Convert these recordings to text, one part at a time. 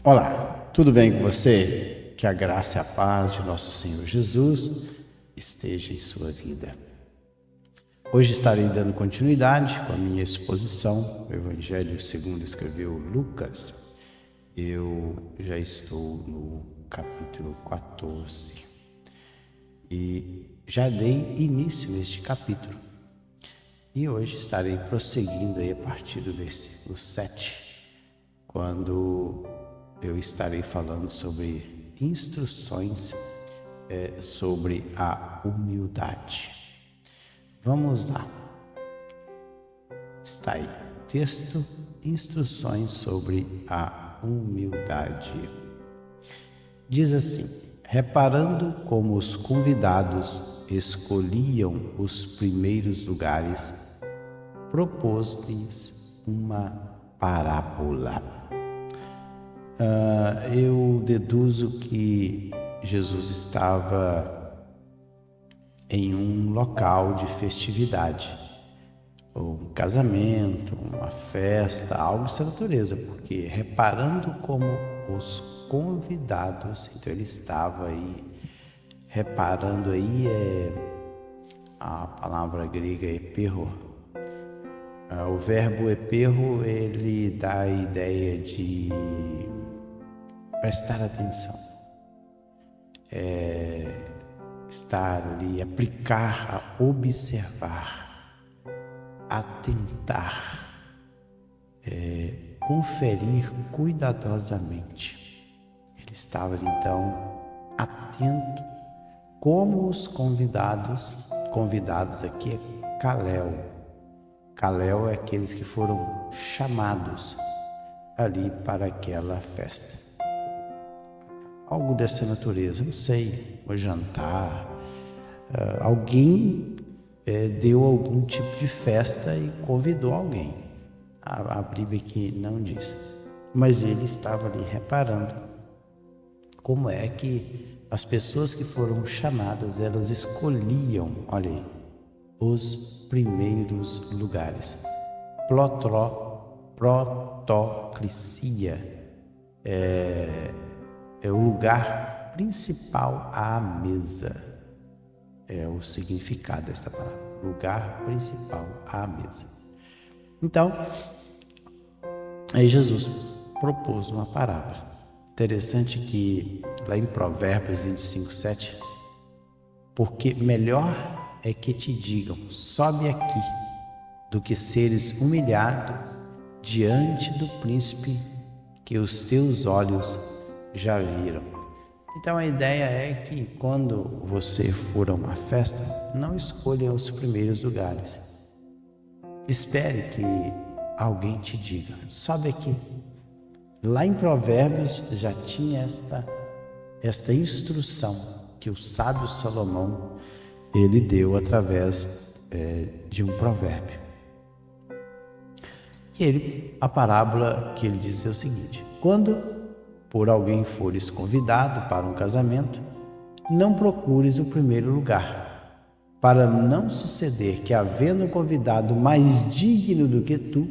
Olá, tudo bem com você? Que a graça e a paz de nosso Senhor Jesus esteja em sua vida. Hoje estarei dando continuidade com a minha exposição, o Evangelho segundo escreveu Lucas. Eu já estou no capítulo 14 e já dei início neste capítulo. E hoje estarei prosseguindo aí a partir do versículo 7, quando eu estarei falando sobre instruções sobre a humildade. Vamos lá. Está aí o texto, instruções sobre a humildade. Diz assim: reparando como os convidados escolhiam os primeiros lugares, propôs-lhes uma parábola. Eu deduzo que Jesus estava em um local de festividade, ou um casamento, uma festa, algo dessa natureza, porque reparando como os convidados, então ele estava aí, reparando aí a palavra grega eperro. O verbo eperro, ele dá a ideia de prestar atenção, estar ali, aplicar, a observar, atentar, conferir cuidadosamente. Ele estava então atento, como os convidados aqui é Kalel é aqueles que foram chamados ali para aquela festa. Algo dessa natureza, não sei, um jantar, alguém deu algum tipo de festa e convidou alguém. A Bíblia aqui não diz, mas ele estava ali reparando como é que as pessoas que foram chamadas, elas escolhiam, olha aí, os primeiros lugares. Protoclicia é o lugar principal à mesa. É o significado desta palavra. Lugar principal à mesa. Então, aí Jesus propôs uma parábola. Interessante que lá em Provérbios 25:7, porque melhor é que te digam, sobe aqui, do que seres humilhado diante do príncipe que os teus olhos já viram. Então a ideia é que quando você for a uma festa, não escolha os primeiros lugares. Espere que alguém te diga, sobe aqui. Lá em Provérbios já tinha esta instrução que o sábio Salomão ele deu através de um provérbio. E a parábola que ele diz é o seguinte: quando por alguém fores convidado para um casamento, não procures o primeiro lugar, para não suceder que, havendo um convidado mais digno do que tu,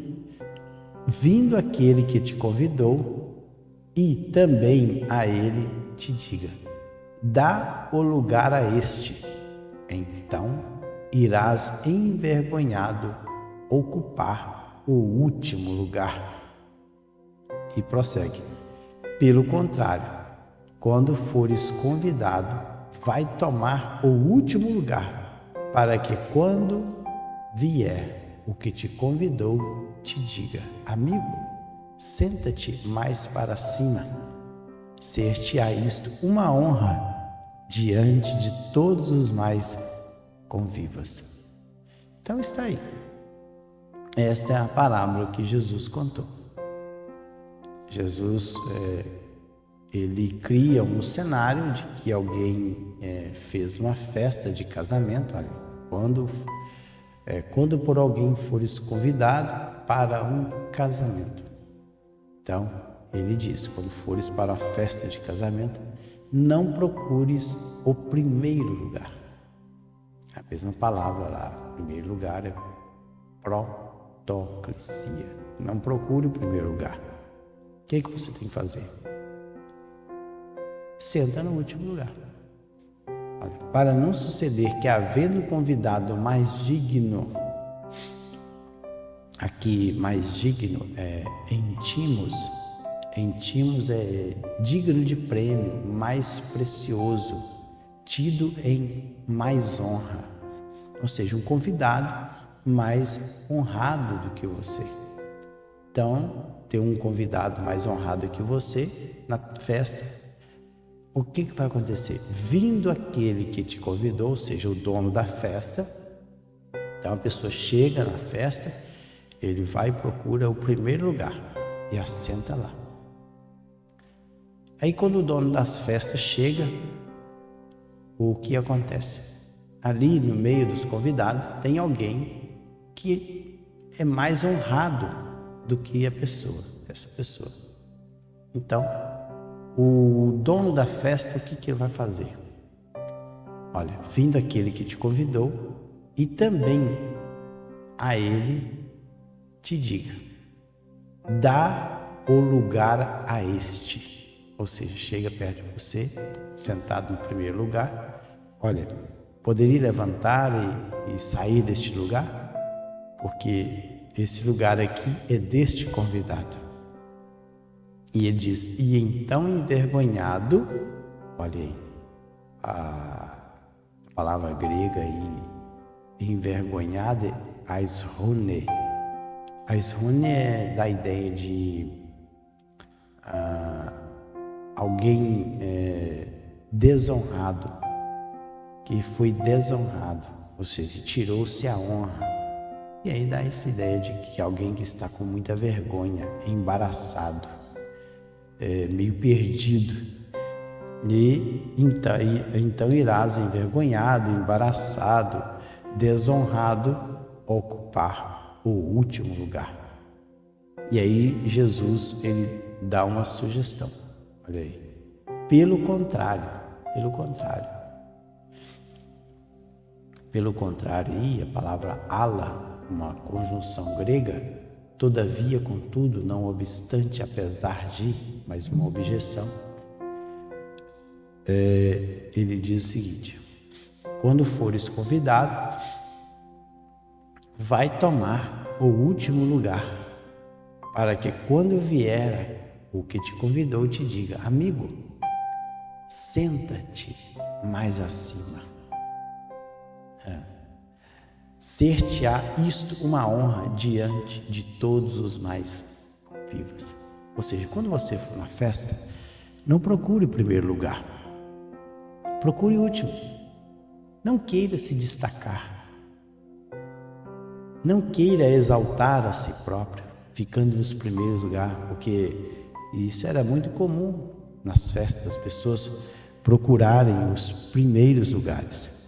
vindo aquele que te convidou, e também a ele te diga, dá o lugar a este, então irás envergonhado ocupar o último lugar. E prossegue. Pelo contrário, quando fores convidado, vai tomar o último lugar, para que quando vier o que te convidou, te diga, amigo, senta-te mais para cima. Ser-te-á isto uma honra diante de todos os mais convivas. Então está aí. Esta é a parábola que Jesus contou. Jesus, ele cria um cenário de que alguém fez uma festa de casamento. Olha, quando por alguém fores convidado para um casamento. Então, ele diz, quando fores para a festa de casamento, não procures o primeiro lugar. A mesma palavra lá, primeiro lugar é protoclicia. Não procure o primeiro lugar. O que você tem que fazer? senta no último lugar. Para não suceder que, havendo convidado mais digno, aqui mais digno é intimos é digno de prêmio, mais precioso, tido em mais honra, ou seja, um convidado mais honrado do que você. Então, ter um convidado mais honrado que você na festa, o que vai acontecer? Vindo aquele que te convidou, ou seja, o dono da festa, então a pessoa chega na festa, ele vai e procura o primeiro lugar e assenta lá. Aí quando o dono das festas chega, o que acontece? Ali no meio dos convidados tem alguém que é mais honrado do que essa pessoa. Então, o dono da festa, o que ele vai fazer? Olha, vindo aquele que te convidou, e também a ele te diga, dá o lugar a este. Ou seja, chega perto de você, sentado no primeiro lugar, olha, poderia levantar e sair deste lugar? Porque esse lugar aqui é deste convidado. E ele diz, e então envergonhado, olha aí, a palavra grega aí, envergonhado é aisrone. Aisrone é da ideia de alguém desonrado, que foi desonrado, ou seja, tirou-se a honra. E aí dá essa ideia de que alguém que está com muita vergonha, embaraçado, meio perdido, e então irás envergonhado, embaraçado, desonrado, ocupar o último lugar. E aí Jesus, ele dá uma sugestão, olha aí, pelo contrário, aí a palavra ala, uma conjunção grega, todavia, contudo, não obstante, apesar de, mais uma objeção, ele diz o seguinte, quando fores convidado, vai tomar o último lugar, para que quando vier o que te convidou te diga, amigo, senta-te mais acima. Ser-te-á isto uma honra diante de todos os mais vivos. Ou seja, quando você for na festa, não procure o primeiro lugar, procure o último. Não queira se destacar, não queira exaltar a si próprio, ficando nos primeiros lugares, porque isso era muito comum nas festas das pessoas procurarem os primeiros lugares.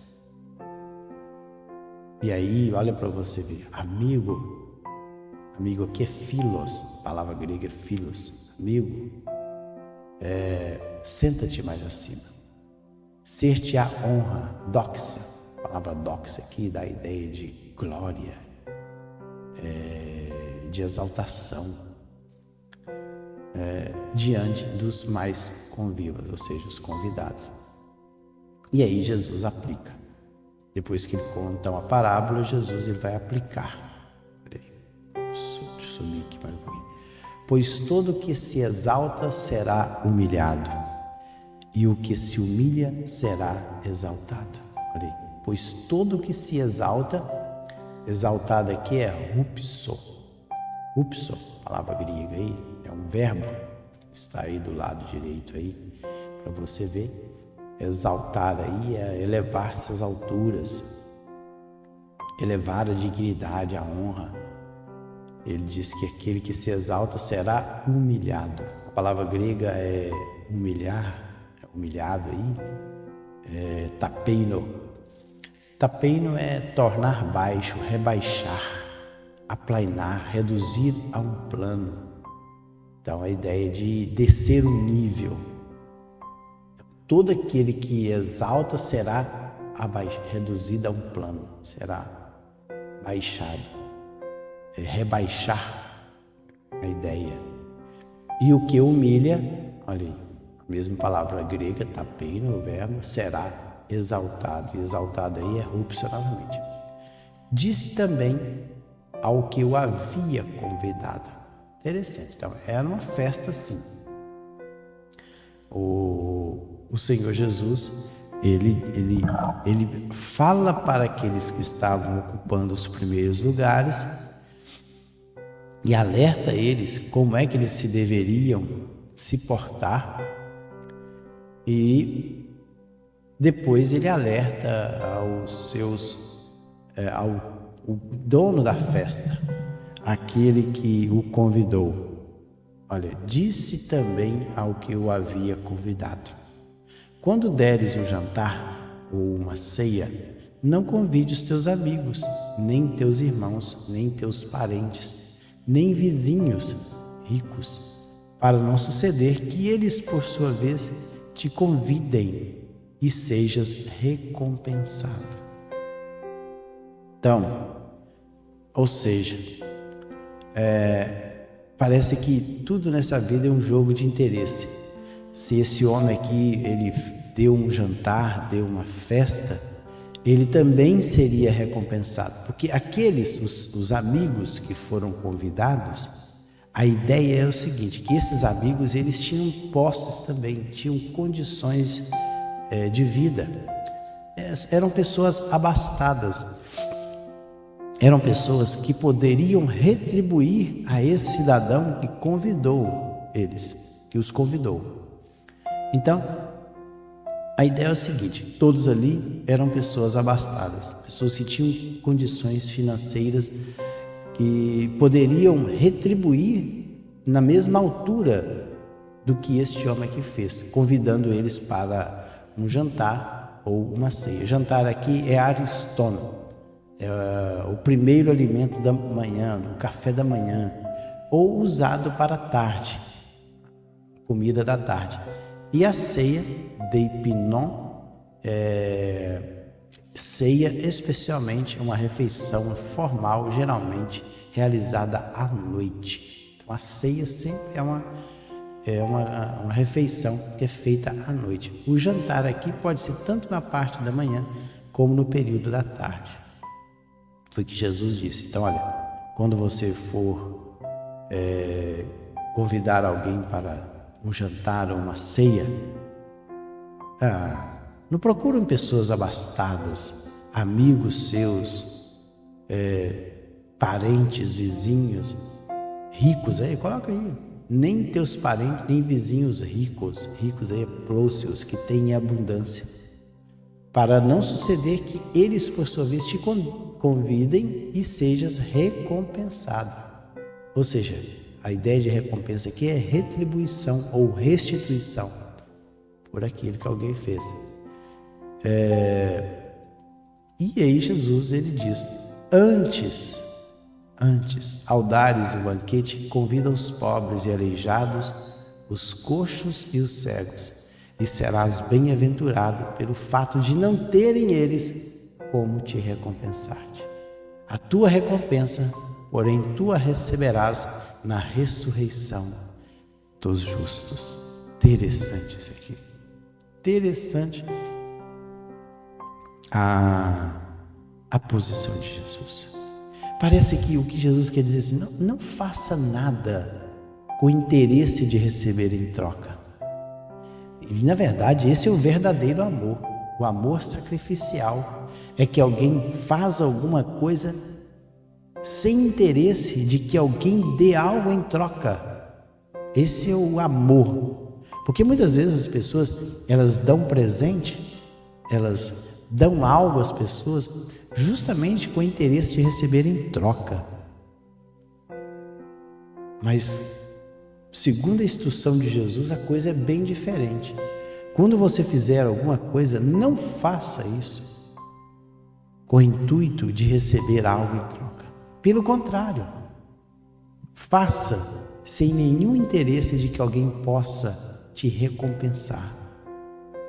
E aí, olha para você ver, amigo aqui é philos, a palavra grega é philos, amigo, senta-te mais acima, ser-te a honra, doxa, a palavra doxa aqui dá a ideia de glória, de exaltação, diante dos mais convivas, ou seja, os convidados. E aí Jesus aplica. Depois que ele conta uma parábola, Jesus ele vai aplicar. Deixa eu subir aqui mais um pouquinho. Pois todo que se exalta será humilhado, e o que se humilha será exaltado. Olha aí. Pois todo que se exalta, exaltado aqui é rupso. Rupso, palavra grega aí, é um verbo, está aí do lado direito aí, para você ver. Exaltar aí é elevar-se às alturas, elevar a dignidade, a honra. Ele diz que aquele que se exalta será humilhado. A palavra grega é humilhar, humilhado aí, tapeino. Tapeino é tornar baixo, rebaixar, aplainar, reduzir a um plano. Então a ideia de descer um nível. Todo aquele que exalta será reduzido a um plano, será baixado, rebaixar a ideia. E o que humilha, olha aí, A mesma palavra grega, tapeino, o verbo, será exaltado. E exaltado aí é rúpsia novamente. Disse também ao que o havia convidado. Interessante. Então, era uma festa sim. O Senhor Jesus, ele fala para aqueles que estavam ocupando os primeiros lugares e alerta eles como é que eles se deveriam se portar, e depois ele alerta ao dono da festa, aquele que o convidou. Olha, disse também ao que o havia convidado: quando deres um jantar ou uma ceia, não convide os teus amigos, nem teus irmãos, nem teus parentes, nem vizinhos ricos, para não suceder que eles, por sua vez, te convidem e sejas recompensado. Então, ou seja, parece que tudo nessa vida é um jogo de interesse. Se esse homem aqui, ele deu um jantar, deu uma festa, ele também seria recompensado, porque aqueles, os amigos que foram convidados, a ideia é o seguinte, que esses amigos, eles tinham posses também, tinham condições de vida, eram pessoas abastadas, eram pessoas que poderiam retribuir a esse cidadão que convidou eles, que os convidou. Então, a ideia é o seguinte: todos ali eram pessoas abastadas, pessoas que tinham condições financeiras que poderiam retribuir na mesma altura do que este homem aqui fez, convidando eles para um jantar ou uma ceia. Jantar aqui é ariston, é o primeiro alimento da manhã, o café da manhã, ou usado para a tarde, comida da tarde. E a ceia, deipinon, ceia especialmente uma refeição formal, geralmente realizada à noite. Então a ceia sempre é uma refeição que é feita à noite. O jantar aqui pode ser tanto na parte da manhã como no período da tarde. Foi o que Jesus disse. Então olha, quando você for convidar alguém para um jantar ou uma ceia, não procurem pessoas abastadas, amigos seus, parentes, vizinhos, ricos, aí, coloca aí, nem teus parentes, nem vizinhos ricos aí, prósperos, que têm abundância, para não suceder que eles, por sua vez, te convidem e sejas recompensado. Ou seja, a ideia de recompensa aqui é retribuição ou restituição por aquilo que alguém fez. E aí Jesus, ele diz: antes, ao dares o banquete, convida os pobres e aleijados, os coxos e os cegos, e serás bem-aventurado pelo fato de não terem eles como te recompensar-te. A tua recompensa, porém, tu a receberás na ressurreição dos justos. Interessante isso aqui. Interessante a posição de Jesus. Parece que o que Jesus quer dizer assim: não faça nada com interesse de receber em troca. E, na verdade, esse é o verdadeiro amor. O amor sacrificial é que alguém faz alguma coisa sem interesse de que alguém dê algo em troca. Esse é o amor. Porque muitas vezes as pessoas, elas dão presente, elas dão algo às pessoas justamente com o interesse de receber em troca. Mas, segundo a instrução de Jesus, a coisa é bem diferente. Quando você fizer alguma coisa, não faça isso com o intuito de receber algo em troca. Pelo contrário, faça sem nenhum interesse de que alguém possa te recompensar.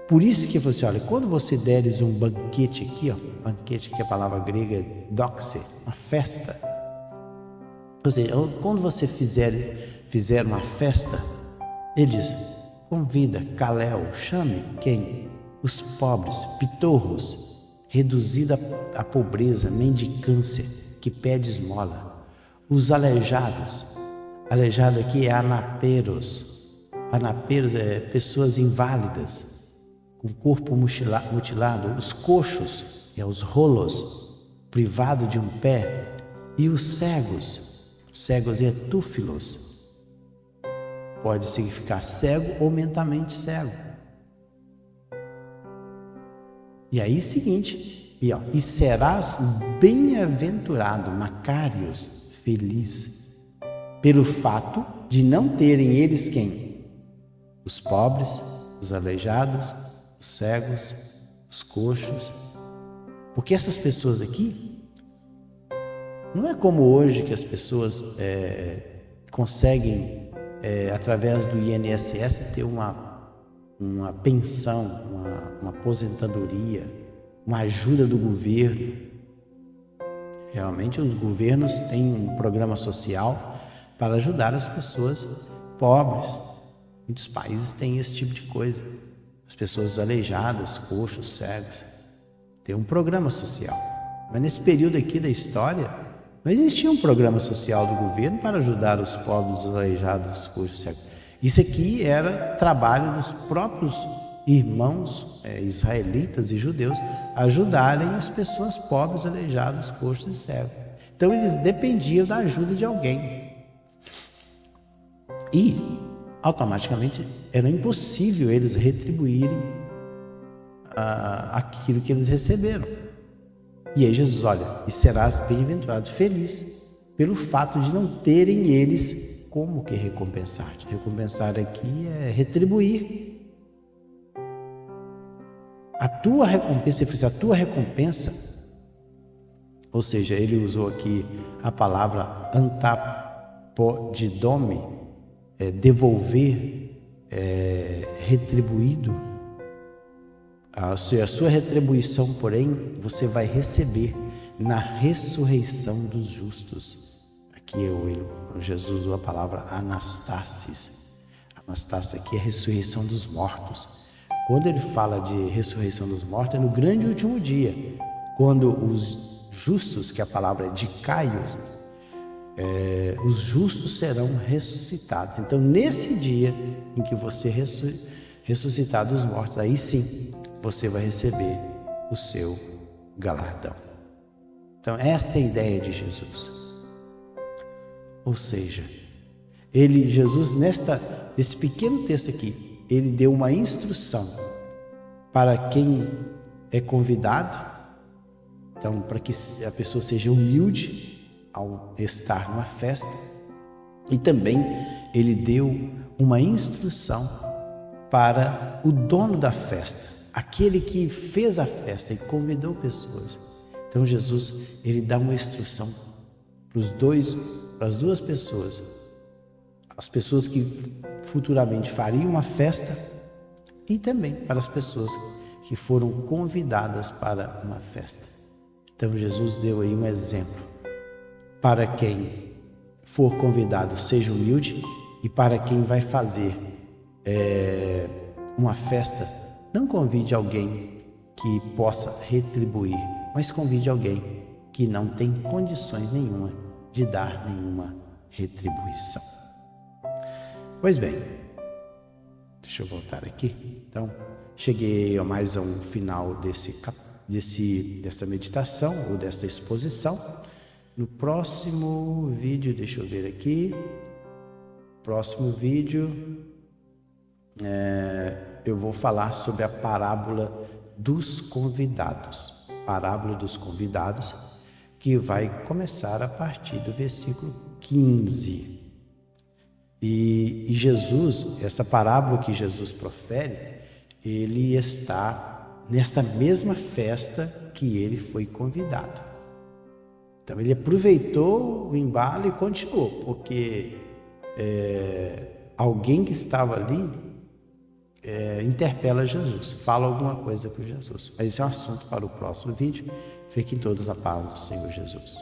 Por isso que você, olha, quando você deres um banquete aqui, banquete que é a palavra grega é doxe, uma festa. Ou seja, quando você fizer uma festa, ele diz: convida, Kalel, chame quem? Os pobres, pitorros, reduzida à pobreza, mendicância, que pede esmola. Os aleijados, aleijado aqui é anaperos. Anaperos é pessoas inválidas, com corpo mutilado. Os coxos, os rolos, privado de um pé. E os cegos é túfilos. Pode significar cego ou mentalmente cego. E aí, seguinte, e serás bem-aventurado, Macários, feliz, pelo fato de não terem eles quem? Os pobres, os aleijados, os cegos, os coxos. Porque essas pessoas aqui, não é como hoje que as pessoas conseguem, através do INSS, ter uma pensão, uma aposentadoria, uma ajuda do governo. Realmente os governos têm um programa social para ajudar as pessoas pobres. Muitos países têm esse tipo de coisa. As pessoas aleijadas, coxos, cegos, tem um programa social. Mas nesse período aqui da história, não existia um programa social do governo para ajudar os pobres, os aleijados, os coxos, cegos. Isso aqui era trabalho dos próprios irmãos israelitas e judeus ajudarem as pessoas pobres, aleijadas, coxos e cegos. Então eles dependiam da ajuda de alguém. E automaticamente era impossível eles retribuírem aquilo que eles receberam. E aí Jesus, olha, e serás bem-aventurado, feliz, pelo fato de não terem eles como que recompensar-te. Recompensar aqui é retribuir. A tua recompensa, ou seja, ele usou aqui a palavra antapodidome, devolver, retribuído. A sua retribuição, porém, você vai receber na ressurreição dos justos. Aqui Jesus usou a palavra anastasis. Anastasis aqui é a ressurreição dos mortos. Quando ele fala de ressurreição dos mortos, é no grande último dia, quando os justos, que a palavra é de Caio, os justos serão ressuscitados. Então, nesse dia em que você ressuscitar dos mortos, aí sim, você vai receber o seu galardão. Então, essa é a ideia de Jesus. Ou seja, Jesus, nesse pequeno texto aqui, ele deu uma instrução para quem é convidado, então, para que a pessoa seja humilde ao estar numa festa, e também ele deu uma instrução para o dono da festa, aquele que fez a festa e convidou pessoas. Então Jesus, ele dá uma instrução para as duas pessoas, as pessoas que futuramente fariam uma festa e também para as pessoas que foram convidadas para uma festa. Então Jesus deu aí um exemplo para quem for convidado, seja humilde, e para quem vai fazer uma festa, não convide alguém que possa retribuir, mas convide alguém que não tem condições nenhuma de dar nenhuma retribuição. Pois bem, deixa eu voltar aqui. Então, cheguei a mais um final dessa meditação ou desta exposição. No próximo vídeo, deixa eu ver aqui. Próximo vídeo, eu vou falar sobre a parábola dos convidados. Parábola dos convidados, que vai começar a partir do versículo 15. E Jesus, essa parábola que Jesus profere, ele está nesta mesma festa que ele foi convidado. Então ele aproveitou o embalo e continuou, porque alguém que estava ali interpela Jesus, fala alguma coisa para Jesus. Mas esse é um assunto para o próximo vídeo. Fiquem todos na paz do Senhor Jesus.